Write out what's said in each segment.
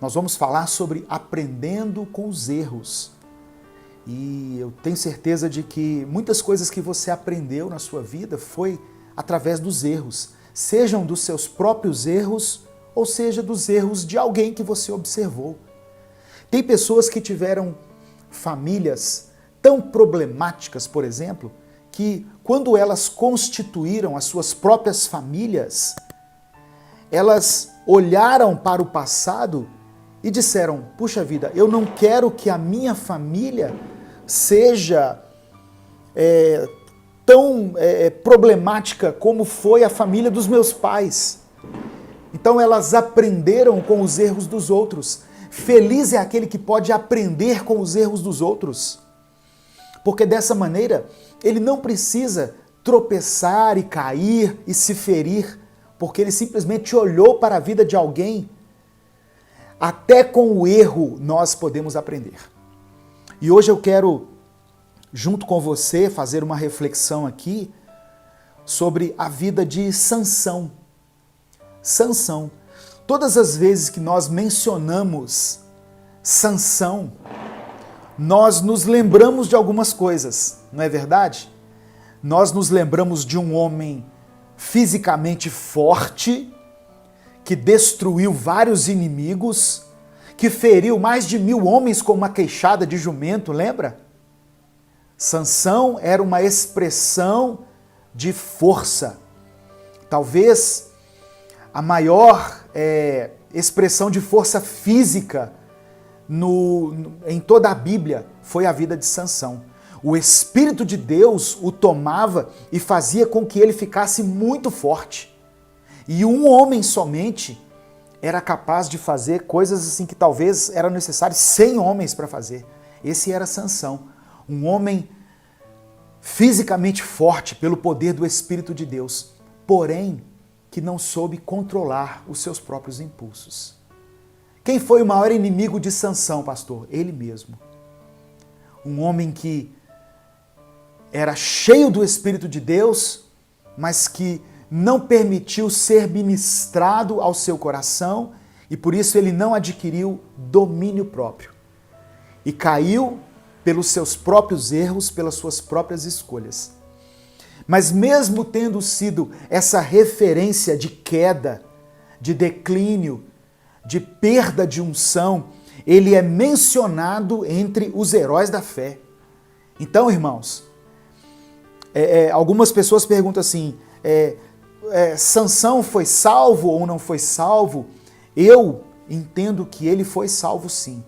nós vamos falar sobre aprendendo com os erros. E eu tenho certeza de que muitas coisas que você aprendeu na sua vida foi através dos erros, sejam dos seus próprios erros ou seja dos erros de alguém que você observou. Tem pessoas que tiveram famílias tão problemáticas, por exemplo, que quando elas constituíram as suas próprias famílias, elas olharam para o passado e disseram: puxa vida, eu não quero que a minha família seja tão problemática como foi a família dos meus pais. Então elas aprenderam com os erros dos outros. Feliz é aquele que pode aprender com os erros dos outros, porque dessa maneira ele não precisa tropeçar e cair e se ferir, porque ele simplesmente olhou para a vida de alguém. Até com o erro nós podemos aprender. E hoje eu quero, junto com você, fazer uma reflexão aqui sobre a vida de Sansão. Sansão. Todas as vezes que nós mencionamos Sansão, nós nos lembramos de algumas coisas, não é verdade? Nós nos lembramos de um homem fisicamente forte, que destruiu vários inimigos, que feriu mais de 1000 homens com uma queixada de jumento, lembra? Sansão era uma expressão de força. Talvez a maior expressão de força física em toda a Bíblia foi a vida de Sansão. O Espírito de Deus o tomava e fazia com que ele ficasse muito forte. E um homem somente era capaz de fazer coisas assim que talvez eram necessários 100 homens para fazer. Esse era Sansão, um homem fisicamente forte pelo poder do Espírito de Deus, porém que não soube controlar os seus próprios impulsos. Quem foi o maior inimigo de Sansão, pastor? Ele mesmo. Um homem que era cheio do Espírito de Deus, mas que não permitiu ser ministrado ao seu coração e por isso ele não adquiriu domínio próprio. E caiu pelos seus próprios erros, pelas suas próprias escolhas. Mas mesmo tendo sido essa referência de queda, de declínio, de perda de unção, ele é mencionado entre os heróis da fé. Então, irmãos, algumas pessoas perguntam assim, Sansão foi salvo ou não foi salvo? Eu entendo que ele foi salvo sim,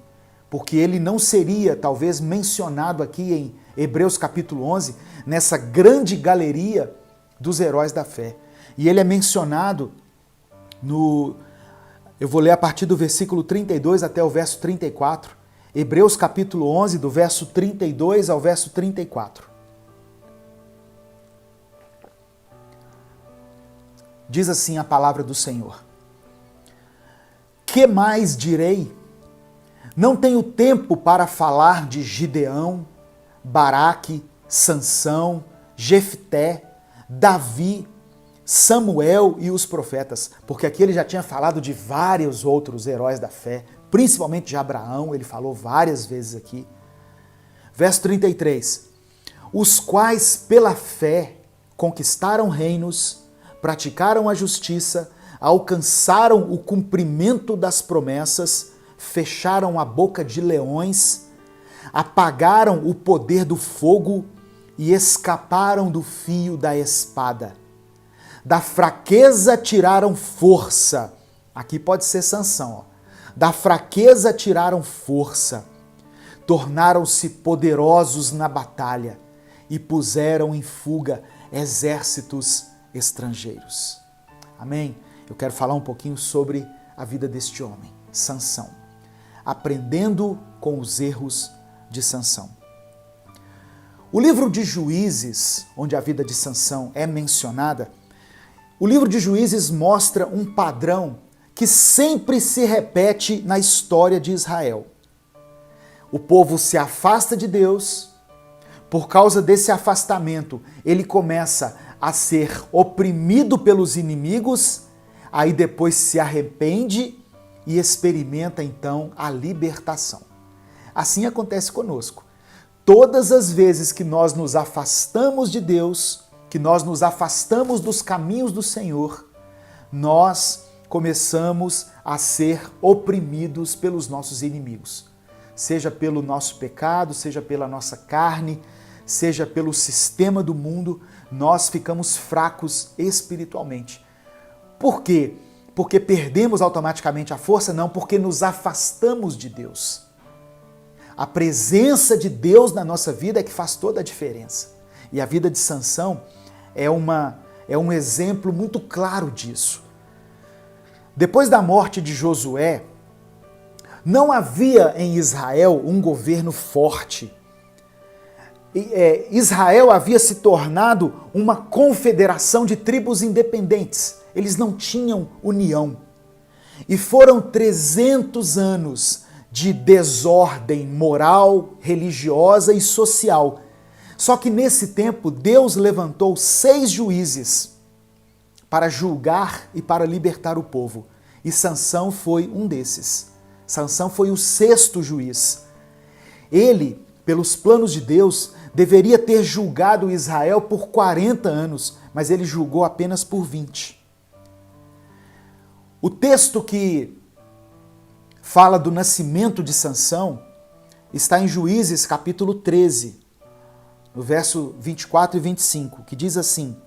porque ele não seria talvez mencionado aqui em Hebreus capítulo 11, nessa grande galeria dos heróis da fé. E ele é mencionado eu vou ler a partir do versículo 32 até o verso 34. Hebreus capítulo 11, do verso 32 ao verso 34. Diz assim a palavra do Senhor: que mais direi? Não tenho tempo para falar de Gideão, Baraque, Sansão, Jefté, Davi, Samuel e os profetas, porque aqui ele já tinha falado de vários outros heróis da fé, principalmente de Abraão, ele falou várias vezes aqui. Verso 33, os quais pela fé conquistaram reinos, praticaram a justiça, alcançaram o cumprimento das promessas, fecharam a boca de leões, apagaram o poder do fogo e escaparam do fio da espada. Da fraqueza tiraram força. Aqui pode ser Sansão. Da fraqueza tiraram força. Tornaram-se poderosos na batalha e puseram em fuga exércitos estrangeiros. Amém? Eu quero falar um pouquinho sobre a vida deste homem, Sansão. Aprendendo com os erros de Sansão. O livro de Juízes, onde a vida de Sansão é mencionada, o livro de Juízes mostra um padrão que sempre se repete na história de Israel. O povo se afasta de Deus, por causa desse afastamento, ele começa a ser oprimido pelos inimigos, aí depois se arrepende e experimenta então a libertação. Assim acontece conosco. Todas as vezes que nós nos afastamos de Deus, que nós nos afastamos dos caminhos do Senhor, nós começamos a ser oprimidos pelos nossos inimigos. Seja pelo nosso pecado, seja pela nossa carne, seja pelo sistema do mundo, nós ficamos fracos espiritualmente. Por quê? Porque perdemos automaticamente a força? Não, porque nos afastamos de Deus. A presença de Deus na nossa vida é que faz toda a diferença. E a vida de Sansão é um exemplo muito claro disso. Depois da morte de Josué, não havia em Israel um governo forte. Israel havia se tornado uma confederação de tribos independentes. Eles não tinham união. E foram 300 anos de desordem moral, religiosa e social. Só que nesse tempo, Deus levantou 6 juízes para julgar e para libertar o povo. E Sansão foi um desses. Sansão foi o 6º juiz. Ele, pelos planos de Deus, deveria ter julgado Israel por 40 anos, mas ele julgou apenas por 20. O texto que fala do nascimento de Sansão está em Juízes capítulo 13, no verso 24 e 25, que diz assim: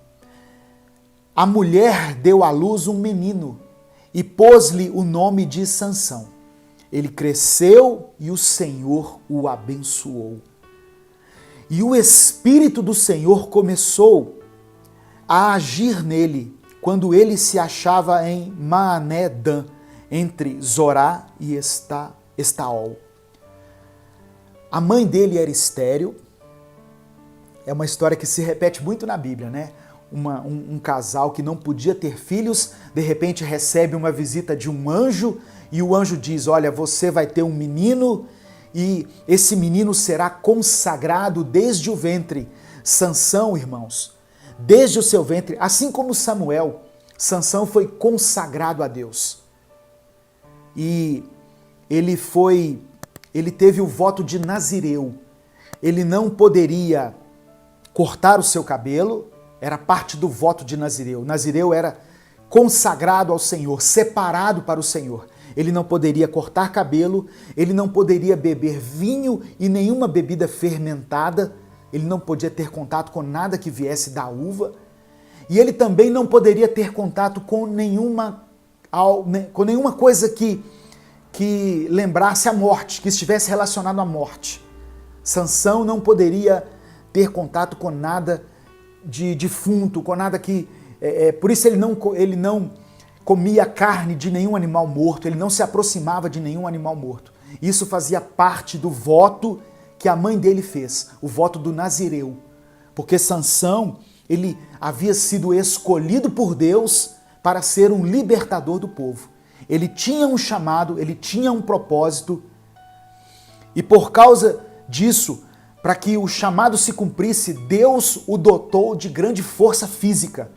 A mulher deu à luz um menino e pôs-lhe o nome de Sansão. Ele cresceu e o Senhor o abençoou. E o Espírito do Senhor começou a agir nele quando ele se achava em Maané-Dan, entre Zorá e Estaol. A mãe dele era estéril. É uma história que se repete muito na Bíblia, né? Um casal que não podia ter filhos, de repente recebe uma visita de um anjo e o anjo diz: olha, você vai ter um menino e esse menino será consagrado desde o ventre. Sansão, irmãos, desde o seu ventre, assim como Samuel, Sansão foi consagrado a Deus. E ele teve o voto de nazireu. Ele não poderia cortar o seu cabelo, era parte do voto de nazireu. Nazireu era consagrado ao Senhor, separado para o Senhor. Ele não poderia cortar cabelo, ele não poderia beber vinho e nenhuma bebida fermentada, ele não podia ter contato com nada que viesse da uva, e ele também não poderia ter contato com nenhuma coisa que lembrasse a morte, que estivesse relacionado à morte. Sansão não poderia ter contato com nada de defunto, com nada que... por isso ele não comia carne de nenhum animal morto, ele não se aproximava de nenhum animal morto. Isso fazia parte do voto que a mãe dele fez, o voto do nazireu. Porque Sansão, ele havia sido escolhido por Deus para ser um libertador do povo. Ele tinha um chamado, ele tinha um propósito, e por causa disso, para que o chamado se cumprisse, Deus o dotou de grande força física.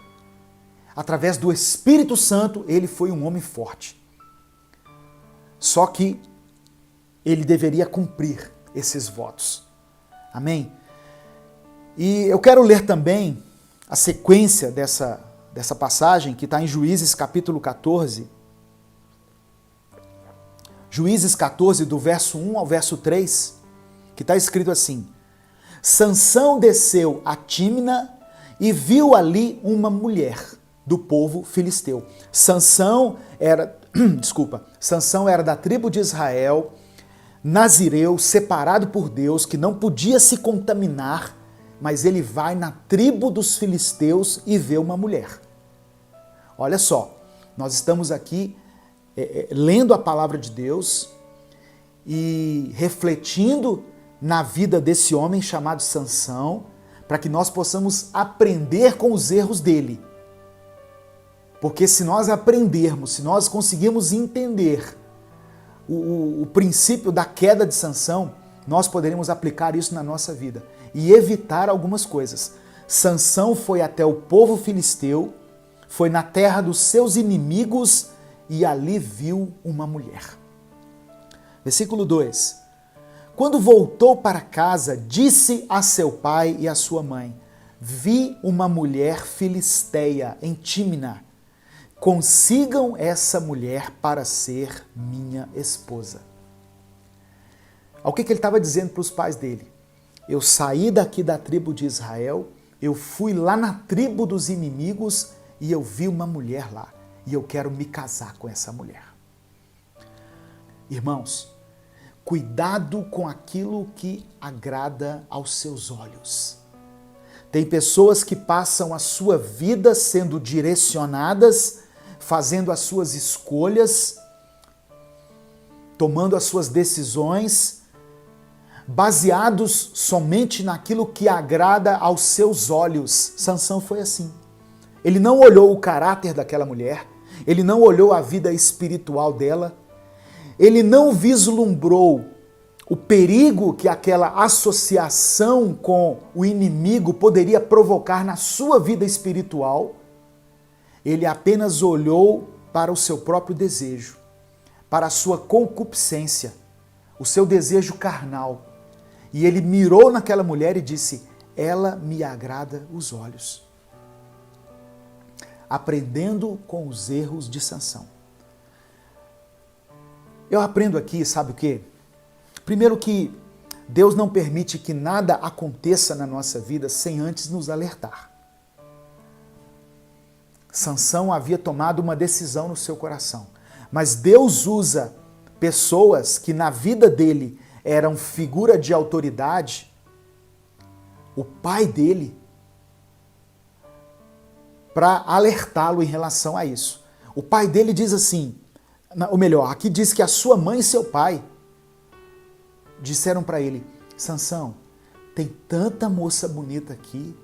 Através do Espírito Santo, ele foi um homem forte. Só que ele deveria cumprir esses votos. Amém? E eu quero ler também a sequência dessa passagem, que está em Juízes capítulo 14. Juízes 14, do verso 1 ao verso 3, que está escrito assim: Sansão desceu a Tímna e viu ali uma mulher do povo filisteu. Sansão era da tribo de Israel, nazireu, separado por Deus, que não podia se contaminar, mas ele vai na tribo dos filisteus e vê uma mulher. Olha só, nós estamos aqui lendo a palavra de Deus e refletindo na vida desse homem chamado Sansão, para que nós possamos aprender com os erros dele. Porque se nós aprendermos, se nós conseguirmos entender o princípio da queda de Sansão, nós poderemos aplicar isso na nossa vida e evitar algumas coisas. Sansão foi até o povo filisteu, foi na terra dos seus inimigos e ali viu uma mulher. Versículo 2. Quando voltou para casa, disse a seu pai e a sua mãe: vi uma mulher filisteia em Tímina. Consigam essa mulher para ser minha esposa. Ao que ele estava dizendo para os pais dele? Eu saí daqui da tribo de Israel, eu fui lá na tribo dos inimigos e eu vi uma mulher lá. E eu quero me casar com essa mulher. Irmãos, cuidado com aquilo que agrada aos seus olhos. Tem pessoas que passam a sua vida sendo direcionadas, fazendo as suas escolhas, tomando as suas decisões, baseados somente naquilo que agrada aos seus olhos. Sansão foi assim. Ele não olhou o caráter daquela mulher, ele não olhou a vida espiritual dela, ele não vislumbrou o perigo que aquela associação com o inimigo poderia provocar na sua vida espiritual. Ele apenas olhou para o seu próprio desejo, para a sua concupiscência, o seu desejo carnal. E ele mirou naquela mulher e disse: ela me agrada os olhos. Aprendendo com os erros de Sansão. Eu aprendo aqui, sabe o quê? Primeiro que Deus não permite que nada aconteça na nossa vida sem antes nos alertar. Sansão havia tomado uma decisão no seu coração, mas Deus usa pessoas que na vida dele eram figura de autoridade, o pai dele, para alertá-lo em relação a isso. O pai dele diz assim, ou melhor, aqui diz que a sua mãe e seu pai disseram para ele: Sansão, tem tanta moça bonita aqui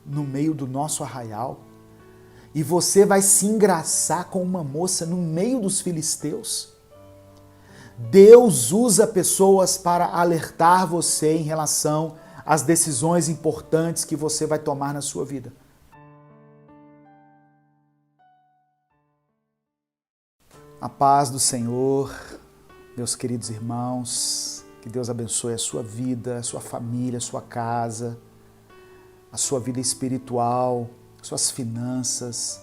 no meio do nosso arraial e você vai se engraçar com uma moça no meio dos filisteus? Deus usa pessoas para alertar você em relação às decisões importantes que você vai tomar na sua vida. A paz do Senhor, meus queridos irmãos, que Deus abençoe a sua vida, a sua família, a sua casa, a sua vida espiritual, suas finanças,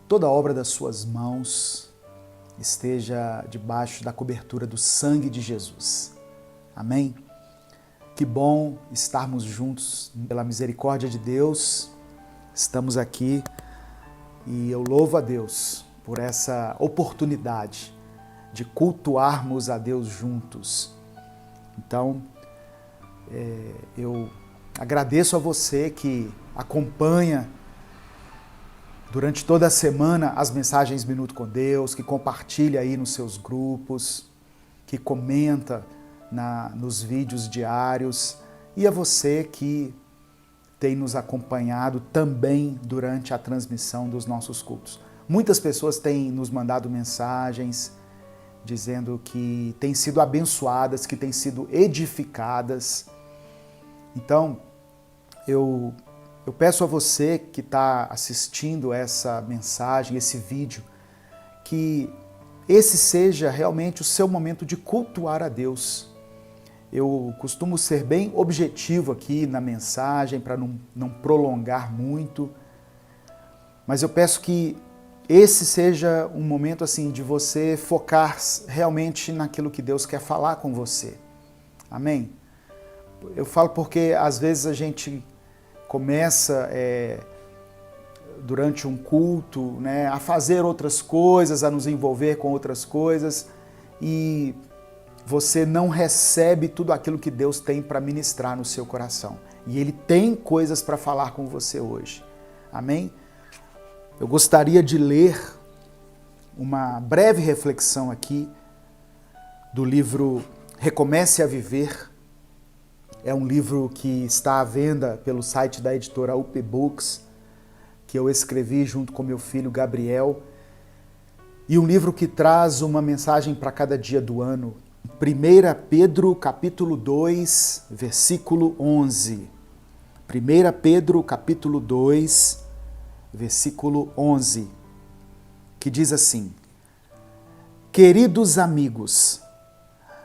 toda a obra das suas mãos esteja debaixo da cobertura do sangue de Jesus. Amém? Que bom estarmos juntos pela misericórdia de Deus. Estamos aqui e eu louvo a Deus por essa oportunidade de cultuarmos a Deus juntos. Então, eu agradeço a você que acompanha durante toda a semana as mensagens Minuto com Deus, que compartilha aí nos seus grupos, que comenta nos vídeos diários, e a você que tem nos acompanhado também durante a transmissão dos nossos cultos. Muitas pessoas têm nos mandado mensagens dizendo que têm sido abençoadas, que têm sido edificadas. Então, eu peço a você que está assistindo essa mensagem, esse vídeo, que esse seja realmente o seu momento de cultuar a Deus. Eu costumo ser bem objetivo aqui na mensagem, para não prolongar muito, mas eu peço que esse seja um momento assim de você focar realmente naquilo que Deus quer falar com você. Amém? Eu falo porque às vezes a gente começa durante um culto, né, a fazer outras coisas, a nos envolver com outras coisas, e você não recebe tudo aquilo que Deus tem para ministrar no seu coração. E Ele tem coisas para falar com você hoje. Amém? Eu gostaria de ler uma breve reflexão aqui do livro Recomece a Viver. É um livro que está à venda pelo site da editora UP Books, que eu escrevi junto com meu filho Gabriel, e um livro que traz uma mensagem para cada dia do ano. 1 Pedro capítulo 2, versículo 11. 1 Pedro capítulo 2, versículo 11, que diz assim: Queridos amigos,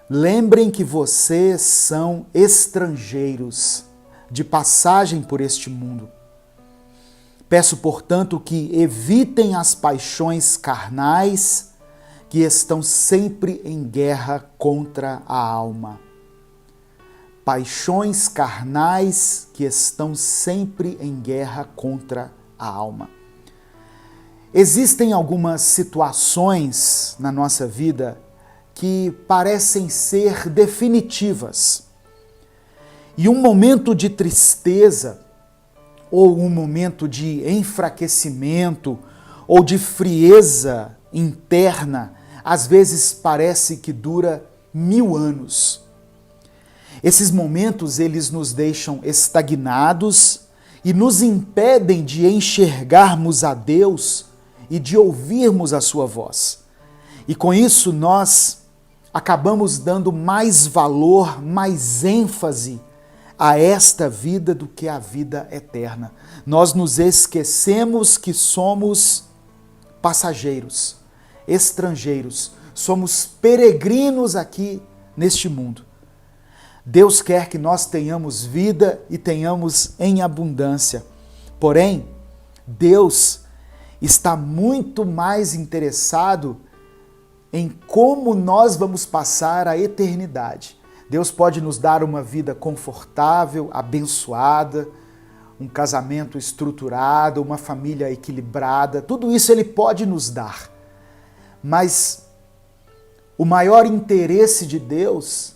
lembrem que vocês são estrangeiros de passagem por este mundo. Peço, portanto, que evitem as paixões carnais que estão sempre em guerra contra a alma. Paixões carnais que estão sempre em guerra contra a alma. Existem algumas situações na nossa vida que parecem ser definitivas. E um momento de tristeza, ou um momento de enfraquecimento, ou de frieza interna, às vezes parece que dura 1000 anos. Esses momentos, eles nos deixam estagnados e nos impedem de enxergarmos a Deus e de ouvirmos a sua voz. E com isso nós acabamos dando mais valor, mais ênfase a esta vida do que a vida eterna. Nós nos esquecemos que somos passageiros, estrangeiros, somos peregrinos aqui neste mundo. Deus quer que nós tenhamos vida e tenhamos em abundância. Porém, Deus está muito mais interessado em como nós vamos passar a eternidade. Deus pode nos dar uma vida confortável, abençoada, um casamento estruturado, uma família equilibrada, tudo isso Ele pode nos dar. Mas o maior interesse de Deus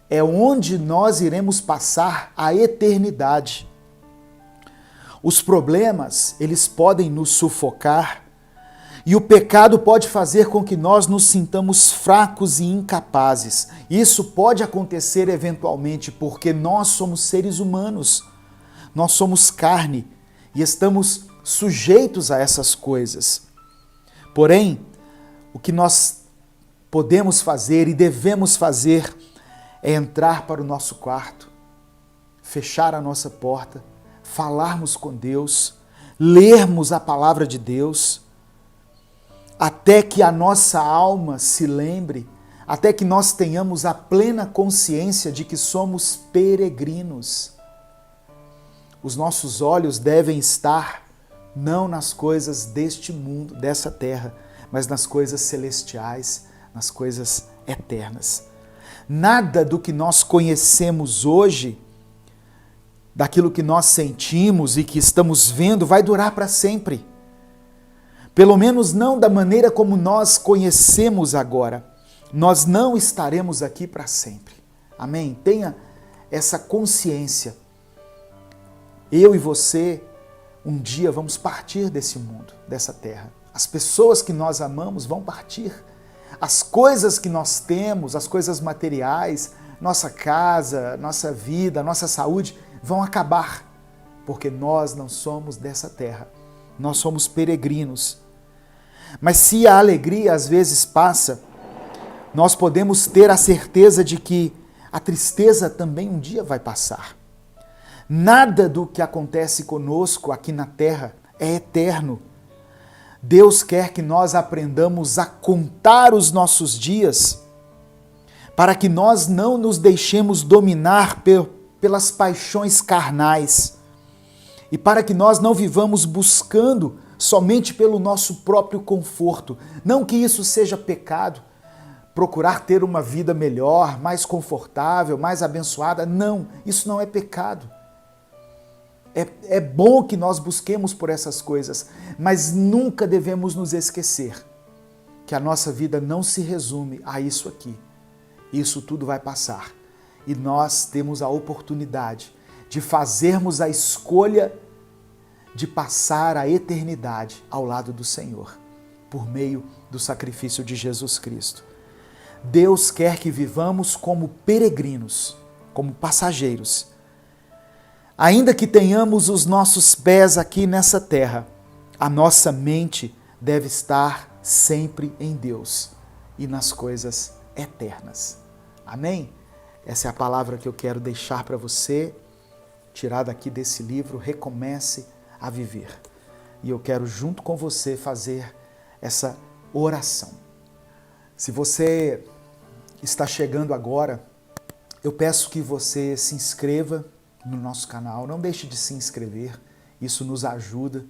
é onde nós iremos passar a eternidade. Os problemas, eles podem nos sufocar e o pecado pode fazer com que nós nos sintamos fracos e incapazes. Isso pode acontecer eventualmente porque nós somos seres humanos, nós somos carne e estamos sujeitos a essas coisas. Porém, o que nós podemos fazer e devemos fazer é entrar para o nosso quarto, fechar a nossa porta, falarmos com Deus, lermos a palavra de Deus, até que a nossa alma se lembre, até que nós tenhamos a plena consciência de que somos peregrinos. Os nossos olhos devem estar não nas coisas deste mundo, dessa terra, mas nas coisas celestiais, nas coisas eternas. Nada do que nós conhecemos hoje, daquilo que nós sentimos e que estamos vendo, vai durar para sempre. Pelo menos não da maneira como nós conhecemos agora. Nós não estaremos aqui para sempre. Amém? Tenha essa consciência. Eu e você, um dia vamos partir desse mundo, dessa terra. As pessoas que nós amamos vão partir. As coisas que nós temos, as coisas materiais, nossa casa, nossa vida, nossa saúde, vão acabar, porque nós não somos dessa terra. Nós somos peregrinos. Mas se a alegria às vezes passa, nós podemos ter a certeza de que a tristeza também um dia vai passar. Nada do que acontece conosco aqui na terra é eterno. Deus quer que nós aprendamos a contar os nossos dias para que nós não nos deixemos dominar pelas paixões carnais e para que nós não vivamos buscando somente pelo nosso próprio conforto. Não que isso seja pecado, procurar ter uma vida melhor, mais confortável, mais abençoada. Não, isso não é pecado. É bom que nós busquemos por essas coisas, mas nunca devemos nos esquecer que a nossa vida não se resume a isso aqui. Isso tudo vai passar e nós temos a oportunidade de fazermos a escolha de passar a eternidade ao lado do Senhor, por meio do sacrifício de Jesus Cristo. Deus quer que vivamos como peregrinos, como passageiros. Ainda que tenhamos os nossos pés aqui nessa terra, a nossa mente deve estar sempre em Deus e nas coisas eternas. Amém? Essa é a palavra que eu quero deixar para você, tirada aqui desse livro, Recomece a Viver. E eu quero junto com você fazer essa oração. Se você está chegando agora, eu peço que você se inscreva no nosso canal. Não deixe de se inscrever, isso nos ajuda.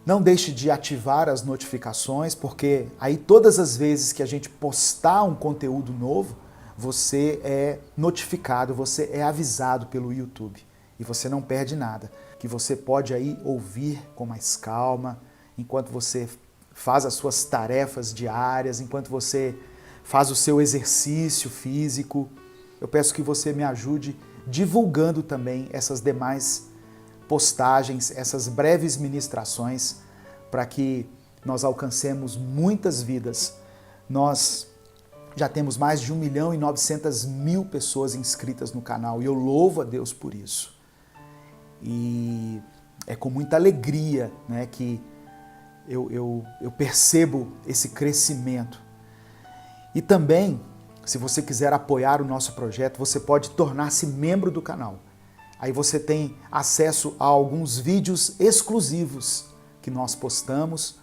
Não deixe de ativar as notificações, porque aí todas as vezes que a gente postar um conteúdo novo, você é notificado, você é avisado pelo YouTube. E você não perde nada, que você pode aí ouvir com mais calma, enquanto você faz as suas tarefas diárias, enquanto você faz o seu exercício físico. Eu peço que você me ajude divulgando também essas demais postagens, essas breves ministrações, para que nós alcancemos muitas vidas. Nós já temos mais de 1.900.000 pessoas inscritas no canal e eu louvo a Deus por isso. E é com muita alegria, né, que eu percebo esse crescimento. E também, se você quiser apoiar o nosso projeto, você pode tornar-se membro do canal. Aí você tem acesso a alguns vídeos exclusivos que nós postamos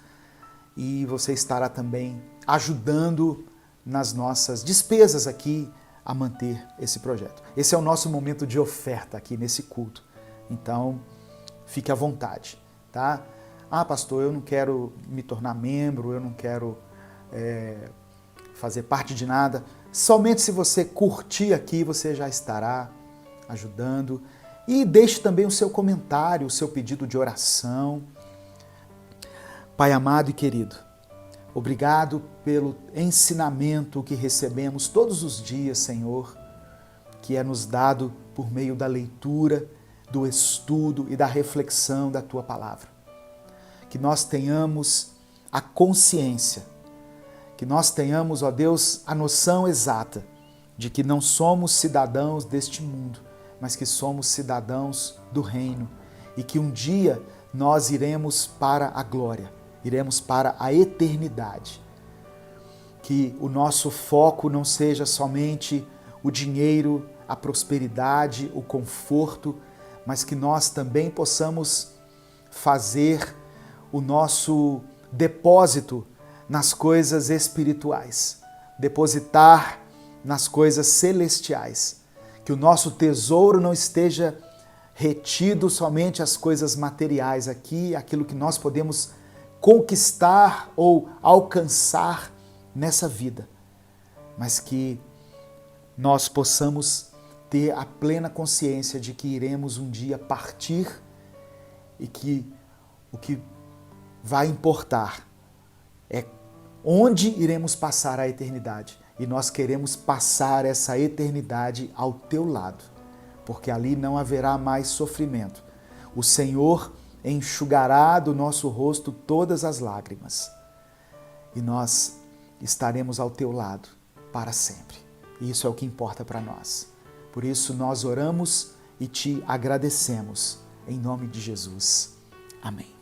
e você estará também ajudando nas nossas despesas aqui a manter esse projeto. Esse é o nosso momento de oferta aqui nesse culto. Então, fique à vontade, tá? Ah, pastor, eu não quero me tornar membro, eu não quero fazer parte de nada. Somente se você curtir aqui, você já estará ajudando. E deixe também o seu comentário, o seu pedido de oração. Pai amado e querido, obrigado pelo ensinamento que recebemos todos os dias, Senhor, que é nos dado por meio da leitura, do estudo e da reflexão da Tua Palavra. Que nós tenhamos a consciência, que nós tenhamos, ó Deus, a noção exata de que não somos cidadãos deste mundo, mas que somos cidadãos do reino e que um dia nós iremos para a glória, iremos para a eternidade. Que o nosso foco não seja somente o dinheiro, a prosperidade, o conforto, mas que nós também possamos fazer o nosso depósito nas coisas espirituais, depositar nas coisas celestiais, que o nosso tesouro não esteja retido somente às coisas materiais aqui, aquilo que nós podemos conquistar ou alcançar nessa vida, mas que nós possamos ter a plena consciência de que iremos um dia partir e que o que vai importar é onde iremos passar a eternidade. E nós queremos passar essa eternidade ao teu lado, porque ali não haverá mais sofrimento. O Senhor enxugará do nosso rosto todas as lágrimas e nós estaremos ao teu lado para sempre. E isso é o que importa para nós. Por isso nós oramos e te agradecemos. Em nome de Jesus. Amém.